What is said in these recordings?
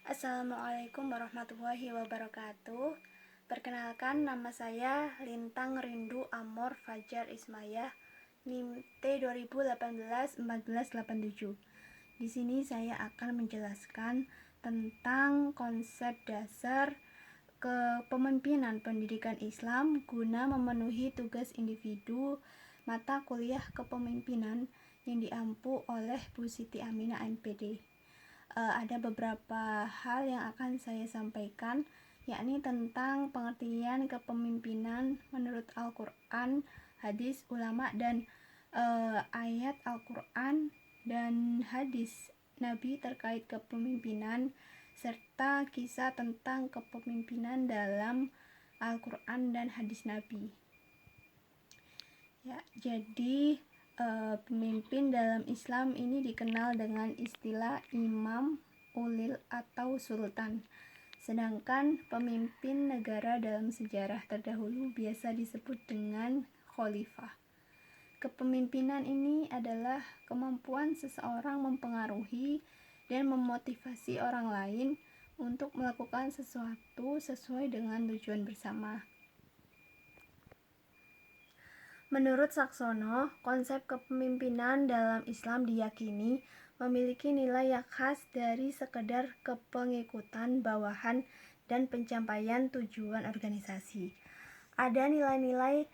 Assalamualaikum warahmatullahi wabarakatuh. Perkenalkan, nama saya Lintang Rindu Amor Fajar Ismayah, NIM T2018-1487. Di sini saya akan menjelaskan tentang konsep dasar kepemimpinan pendidikan Islam guna memenuhi tugas individu mata kuliah kepemimpinan yang diampu oleh Bu Siti Aminah MPD. Ada beberapa hal yang akan saya sampaikan, yakni tentang pengertian kepemimpinan menurut Al-Quran, hadis ulama, dan ayat Al-Quran dan hadis Nabi terkait kepemimpinan, serta kisah tentang kepemimpinan dalam Al-Quran dan hadis Nabi. Ya, jadi pemimpin dalam Islam ini dikenal dengan istilah imam, ulil, atau sultan. Sedangkan pemimpin negara dalam sejarah terdahulu biasa disebut dengan khalifah. Kepemimpinan ini adalah kemampuan seseorang mempengaruhi dan memotivasi orang lain untuk melakukan sesuatu sesuai dengan tujuan bersama. Menurut Saksono, konsep kepemimpinan dalam Islam diyakini memiliki nilai yang khas dari sekedar kepengikutan bawahan dan pencapaian tujuan organisasi. Ada nilai-nilai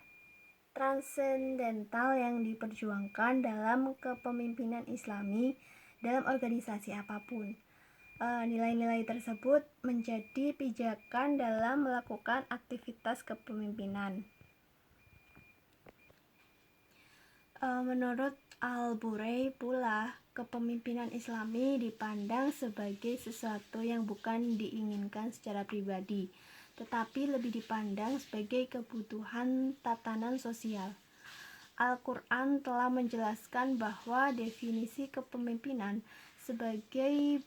transendental yang diperjuangkan dalam kepemimpinan Islami dalam organisasi apapun. Nilai-nilai tersebut menjadi pijakan dalam melakukan aktivitas kepemimpinan. Menurut Al-Burai pula, kepemimpinan Islami dipandang sebagai sesuatu yang bukan diinginkan secara pribadi, tetapi lebih dipandang sebagai kebutuhan tatanan sosial. Al-Quran telah menjelaskan bahwa definisi kepemimpinan sebagai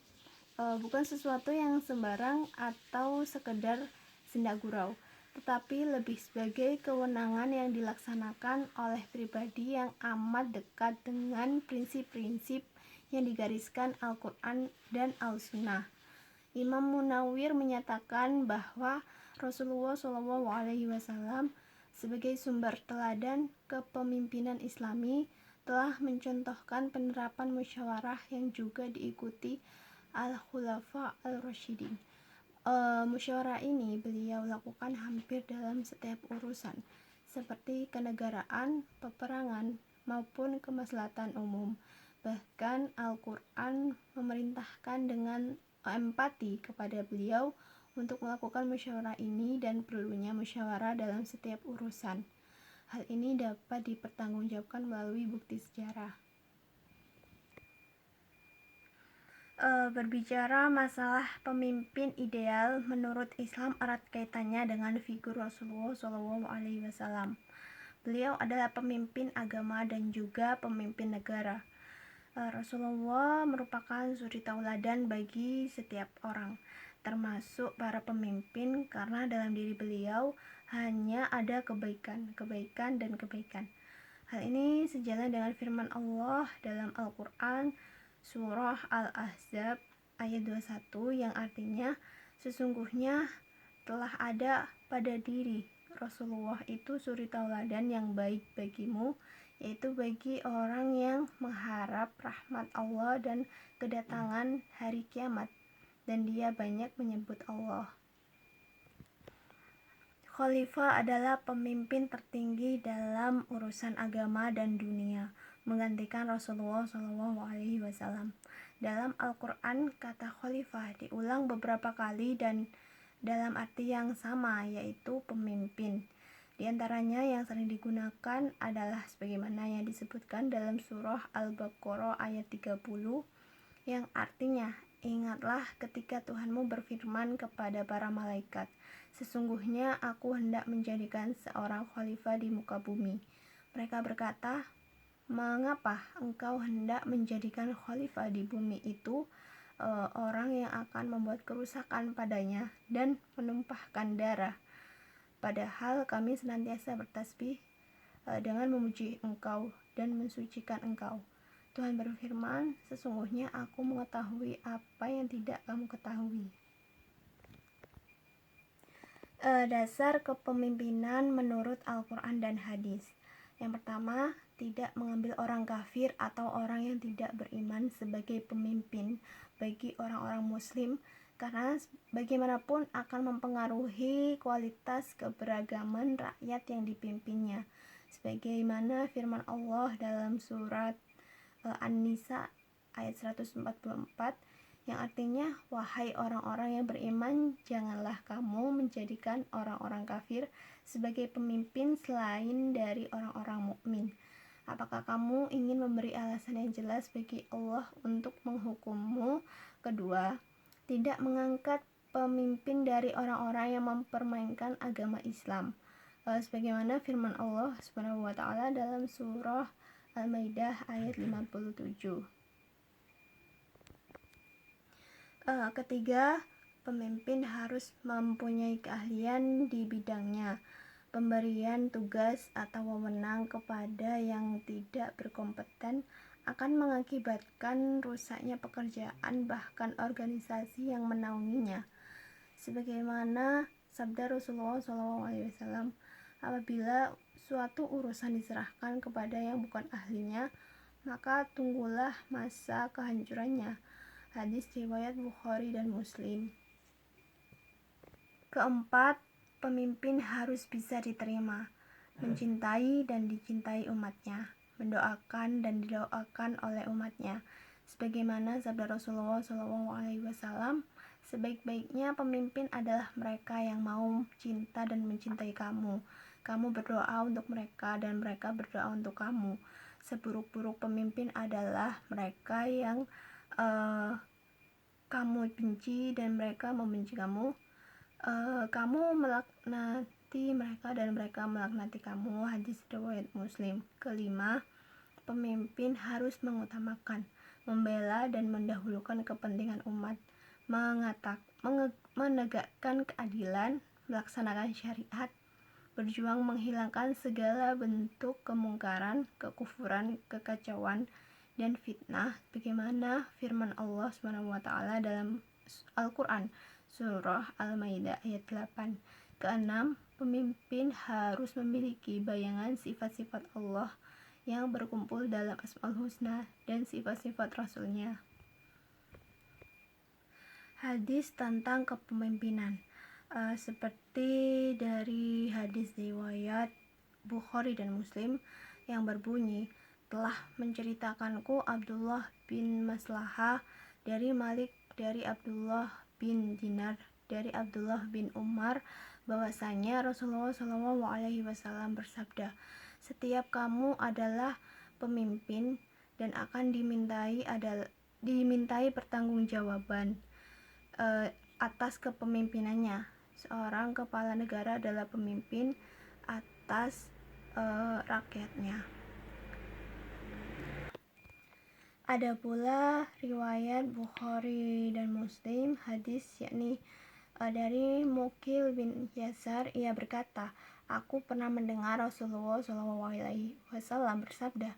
bukan sesuatu yang sembarang atau sekedar senda gurau, tetapi lebih sebagai kewenangan yang dilaksanakan oleh pribadi yang amat dekat dengan prinsip-prinsip yang digariskan Al-Quran dan Al-Sunnah. Imam Munawwir menyatakan bahwa Rasulullah SAW sebagai sumber teladan kepemimpinan Islami telah mencontohkan penerapan musyawarah yang juga diikuti Al-Khulafa Al-Rasyidin. Musyawarah ini beliau lakukan hampir dalam setiap urusan, seperti kenegaraan, peperangan, maupun kemaslahatan umum. Bahkan Al-Quran memerintahkan dengan empati kepada beliau untuk melakukan musyawarah ini dan perlunya musyawarah dalam setiap urusan. Hal ini dapat dipertanggungjawabkan melalui bukti sejarah. Berbicara masalah pemimpin ideal, menurut Islam erat kaitannya dengan figur Rasulullah SAW. Beliau adalah pemimpin agama dan juga pemimpin negara. Rasulullah merupakan suri tauladan bagi setiap orang, termasuk para pemimpin, karena dalam diri beliau hanya ada kebaikan, dan kebaikan. Hal ini sejalan dengan firman Allah dalam Al-Quran Surah Al-Ahzab ayat 21 yang artinya, sesungguhnya telah ada pada diri Rasulullah itu suri tauladan yang baik bagimu, yaitu bagi orang yang mengharap rahmat Allah dan kedatangan hari kiamat, dan dia banyak menyebut Allah. Khalifah adalah pemimpin tertinggi dalam urusan agama dan dunia, menggantikan Rasulullah SAW. Dalam Al-Quran, kata khalifah diulang beberapa kali dan dalam arti yang sama, yaitu pemimpin. Di antaranya yang sering digunakan adalah sebagaimana yang disebutkan dalam surah Al-Baqarah ayat 30, yang artinya, ingatlah ketika Tuhanmu berfirman kepada para malaikat, sesungguhnya aku hendak menjadikan seorang khalifah di muka bumi. Mereka berkata, mengapa engkau hendak menjadikan khalifah di bumi itu orang yang akan membuat kerusakan padanya dan menumpahkan darah? Padahal kami senantiasa bertasbih dengan memuji engkau dan mensucikan engkau. Tuhan berfirman, sesungguhnya aku mengetahui apa yang tidak kamu ketahui. Dasar kepemimpinan menurut Al-Quran dan hadis. Yang pertama, tidak mengambil orang kafir atau orang yang tidak beriman sebagai pemimpin bagi orang-orang muslim, karena bagaimanapun akan mempengaruhi kualitas keberagaman rakyat yang dipimpinnya. Sebagaimana firman Allah dalam surat An-Nisa ayat 144, yang artinya, wahai orang-orang yang beriman, janganlah kamu menjadikan orang-orang kafir sebagai pemimpin selain dari orang-orang mukmin. Apakah kamu ingin memberi alasan yang jelas bagi Allah untuk menghukummu? Kedua, tidak mengangkat pemimpin dari orang-orang yang mempermainkan agama Islam. Sebagaimana firman Allah Subhanahu wa taala dalam surah Al-Maidah ayat 57. Ketiga, pemimpin harus mempunyai keahlian di bidangnya. Pemberian tugas atau wewenang kepada yang tidak berkompeten akan mengakibatkan rusaknya pekerjaan bahkan organisasi yang menaunginya. Sebagaimana sabda Rasulullah SAW, apabila suatu urusan diserahkan kepada yang bukan ahlinya, maka tunggulah masa kehancurannya. Hadis riwayat Bukhari dan Muslim. Keempat, pemimpin harus bisa diterima, mencintai dan dicintai umatnya, mendoakan dan didoakan oleh umatnya. Sebagaimana sabda Rasulullah SAW, sebaik-baiknya pemimpin adalah mereka yang mau cinta dan mencintai kamu. Kamu berdoa untuk mereka dan mereka berdoa untuk kamu. Seburuk-buruk pemimpin adalah mereka yang kamu benci dan mereka membenci kamu. Kamu melaknati mereka dan mereka melaknati kamu. Hadis riwayat Muslim. Kelima, pemimpin harus mengutamakan, membela dan mendahulukan kepentingan umat, menegakkan keadilan, melaksanakan syariat, berjuang menghilangkan segala bentuk kemungkaran, kekufuran, kekacauan, dan fitnah, bagaimana firman Allah SWT dalam Al-Quran surah Al-Maidah ayat 8. Keenam, pemimpin harus memiliki bayangan sifat-sifat Allah yang berkumpul dalam Asmaul Husna dan sifat-sifat Rasulnya. Hadis tentang kepemimpinan, seperti dari hadis riwayat Bukhari dan Muslim yang berbunyi, telah menceritakanku Abdullah bin Maslahah dari Malik dari Abdullah bin Dinar dari Abdullah bin Umar bahwasanya Rasulullah SAW bersabda, setiap kamu adalah pemimpin dan akan dimintai pertanggungjawaban atas kepemimpinannya. Seorang kepala negara adalah pemimpin atas rakyatnya. Ada pula riwayat Bukhari dan Muslim hadis yakni dari Mukil bin Yasar, ia berkata, aku pernah mendengar Rasulullah SAW bersabda,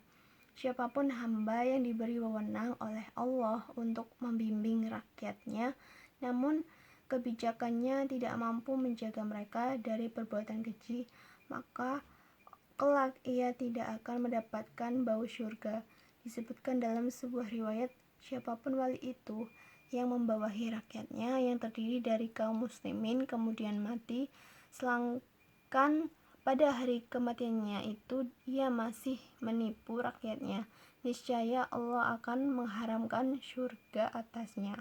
siapapun hamba yang diberi wewenang oleh Allah untuk membimbing rakyatnya, namun kebijakannya tidak mampu menjaga mereka dari perbuatan keji, maka kelak ia tidak akan mendapatkan bau surga. Disebutkan dalam sebuah riwayat, siapapun wali itu yang membawahi rakyatnya yang terdiri dari kaum muslimin kemudian mati, sedangkan pada hari kematiannya itu ia masih menipu rakyatnya, niscaya Allah akan mengharamkan surga atasnya.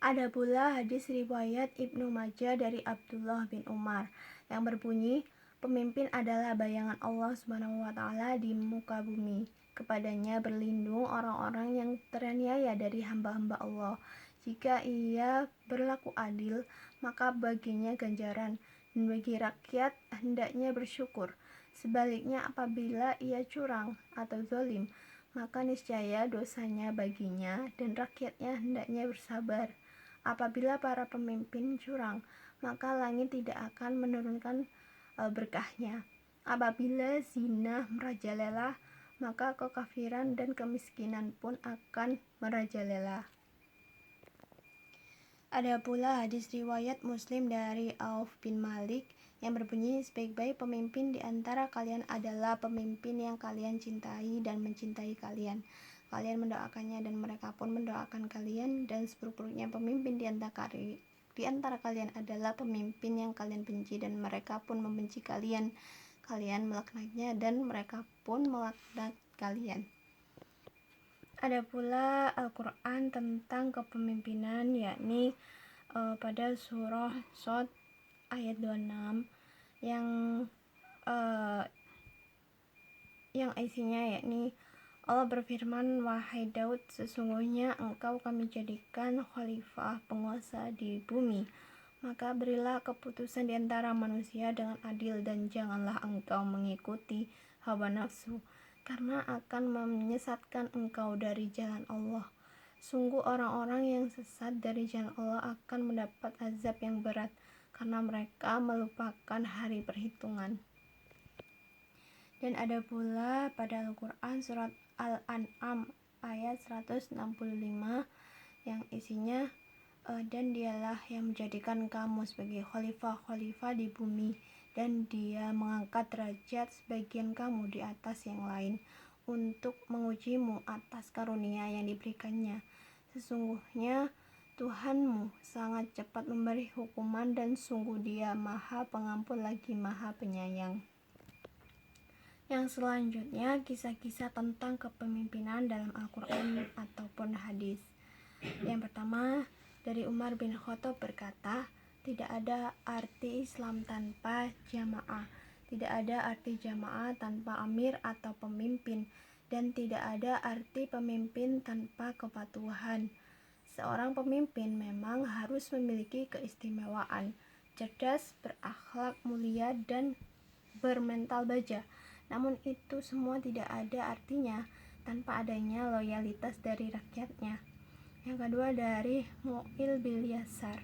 Ada pula hadis riwayat Ibnu Majah dari Abdullah bin Umar yang berbunyi, pemimpin adalah bayangan Allah SWT di muka bumi. Kepadanya berlindung orang-orang yang teraniaya dari hamba-hamba Allah. Jika ia berlaku adil, maka baginya ganjaran, dan bagi rakyat hendaknya bersyukur. Sebaliknya apabila ia curang atau zalim, maka niscaya dosanya baginya dan rakyatnya hendaknya bersabar. Apabila para pemimpin curang, maka langit tidak akan menurunkan berkahnya. Apabila zina merajalela, maka kekafiran dan kemiskinan pun akan merajalela. Ada pula hadis riwayat Muslim dari Auf bin Malik yang berbunyi, sebaik-baik pemimpin di antara kalian adalah pemimpin yang kalian cintai dan mencintai kalian. Kalian mendoakannya dan mereka pun mendoakan kalian, dan seburuk-buruknya pemimpin di antara kalian adalah pemimpin yang kalian benci dan mereka pun membenci kalian. Kalian melaknatnya dan mereka pun melaknat kalian. Ada pula Al-Quran tentang kepemimpinan, yakni pada surah Shad ayat 26 yang isinya yakni Allah berfirman, wahai Daud, sesungguhnya engkau kami jadikan khalifah penguasa di bumi, maka berilah keputusan di antara manusia dengan adil dan janganlah engkau mengikuti hawa nafsu, karena akan menyesatkan engkau dari jalan Allah. Sungguh orang-orang yang sesat dari jalan Allah akan mendapat azab yang berat, karena mereka melupakan hari perhitungan. Dan ada pula pada Al-Quran surat Al-An'am ayat 165 yang isinya, dan dialah yang menjadikan kamu sebagai khalifah-khalifah di bumi, dan dia mengangkat derajat sebagian kamu di atas yang lain untuk mengujimu atas karunia yang diberikannya. Sesungguhnya Tuhanmu sangat cepat memberi hukuman dan sungguh Dia Maha Pengampun lagi Maha Penyayang. Yang selanjutnya kisah-kisah tentang kepemimpinan dalam Al-Quran ataupun hadis. Yang pertama dari Umar bin Khattab berkata, tidak ada arti Islam tanpa jamaah, tidak ada arti jamaah tanpa amir atau pemimpin, dan tidak ada arti pemimpin tanpa kepatuhan. Seorang pemimpin memang harus memiliki keistimewaan, cerdas, berakhlak mulia, dan bermental baja. Namun itu semua tidak ada artinya tanpa adanya loyalitas dari rakyatnya. Yang kedua dari Mu'il bin Yasar,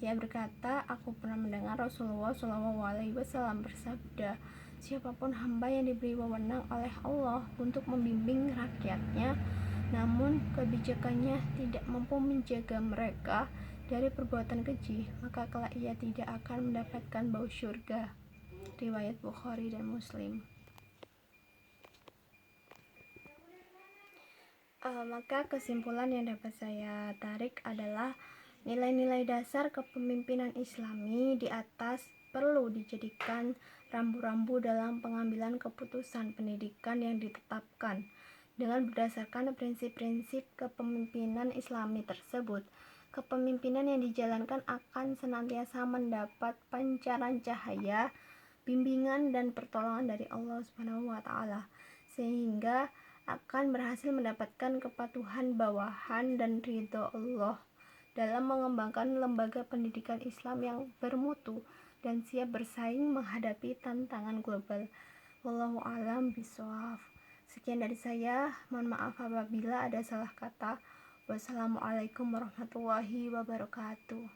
ia berkata, aku pernah mendengar Rasulullah SAW bersabda, siapapun hamba yang diberi wewenang oleh Allah untuk membimbing rakyatnya, namun kebijakannya tidak mampu menjaga mereka dari perbuatan keji, maka kelak ia tidak akan mendapatkan bau syurga. Riwayat Bukhari dan Muslim. Maka kesimpulan yang dapat saya tarik adalah nilai-nilai dasar kepemimpinan Islami di atas perlu dijadikan rambu-rambu dalam pengambilan keputusan pendidikan yang ditetapkan. Dengan berdasarkan prinsip-prinsip kepemimpinan Islami tersebut, kepemimpinan yang dijalankan akan senantiasa mendapat pancaran cahaya, bimbingan dan pertolongan dari Allah SWT, sehingga akan berhasil mendapatkan kepatuhan bawahan dan ridho Allah dalam mengembangkan lembaga pendidikan Islam yang bermutu dan siap bersaing menghadapi tantangan global. Wallahu a'lam bishawab. Sekian dari saya, mohon maaf apabila ada salah kata. Wassalamualaikum warahmatullahi wabarakatuh.